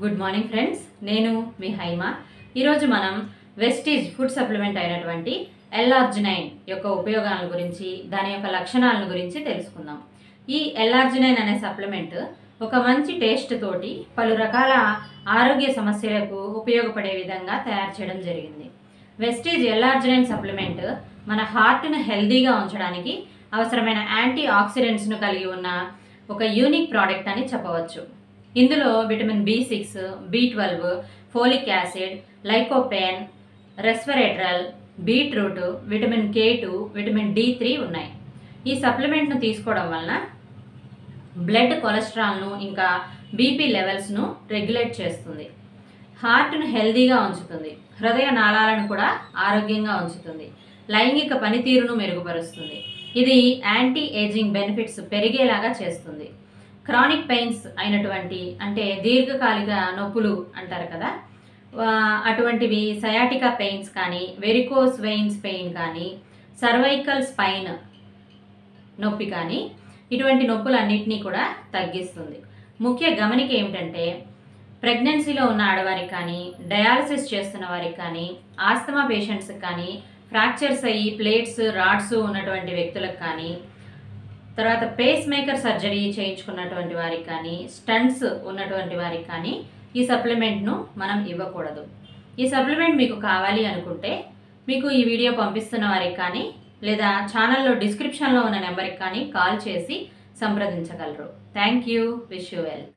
Good morning friends, నేను మీ హైమా. ఈరోజు మనం వెస్టీజ్ ఫుడ్ సప్లిమెంట్ అయినటువంటి ఎల్ఆర్జినైన్ యొక్క ఉపయోగాల గురించి, దాని యొక్క లక్షణాలను గురించి తెలుసుకుందాం. ఈ ఎల్ఆర్జినైన్ అనే సప్లిమెంట్ ఒక మంచి టేస్ట్ తోటి పలు రకాల ఆరోగ్య సమస్యలకు ఉపయోగపడే విధంగా తయారు చేయడం జరిగింది. వెస్టీజ్ ఎల్ఆర్జినైన్ సప్లిమెంట్ మన హార్ట్ను హెల్దీగా ఉంచడానికి అవసరమైన యాంటీ ఆక్సిడెంట్స్ను కలిగి ఉన్న ఒక యూనిక్ ప్రోడక్ట్ అని చెప్పవచ్చు. ఇందులో vitamin B6, B12, folic acid, lycopene, resveratrol, beetroot, vitamin K2, vitamin D3 ఉన్నాయి. ఈ సప్లిమెంట్ను తీసుకోవడం వలన బ్లడ్ కొలెస్ట్రాల్ను ఇంకా బీపీ లెవెల్స్ను రెగ్యులేట్ చేస్తుంది. హార్ట్ను హెల్దీగా ఉంచుతుంది. హృదయ నాళాలను కూడా ఆరోగ్యంగా ఉంచుతుంది. లైంగిక పనితీరును మెరుగుపరుస్తుంది. ఇది యాంటీ ఏజింగ్ బెనిఫిట్స్ పెరిగేలాగా చేస్తుంది. క్రానిక్ పెయిన్స్ అయినటువంటి, అంటే దీర్ఘకాలిక నొప్పులు అంటారు కదా, అటువంటివి సయాటికా పెయిన్స్ కానీ, వెరికోస్ వెయిన్స్ పెయిన్ కానీ, సర్వైకల్ స్పైన్ నొప్పి కానీ, ఇటువంటి నొప్పులన్నింటినీ కూడా తగ్గిస్తుంది. ముఖ్య గమనిక ఏమిటంటే, ప్రెగ్నెన్సీలో ఉన్న ఆడవారికి కానీ, డయాలసిస్ చేస్తున్న వారికి కానీ, ఆస్తమా పేషెంట్స్కి కానీ, ఫ్రాక్చర్స్ అయ్యి ప్లేట్స్ రాడ్స్ ఉన్నటువంటి వ్యక్తులకు కానీ, తర్వాత పేస్ మేకర్ సర్జరీ చేయించుకున్నటువంటి వారికి కానీ, స్టంట్స్ ఉన్నటువంటి వారికి కానీ ఈ సప్లిమెంట్ను మనం ఇవ్వకూడదు. ఈ సప్లిమెంట్ మీకు కావాలి అనుకుంటే మీకు ఈ వీడియో పంపిస్తున్న వారికి కానీ, లేదా ఛానల్లో డిస్క్రిప్షన్లో ఉన్న నెంబర్కి కానీ కాల్ చేసి సంప్రదించగలరు. Thank you. Wish you well.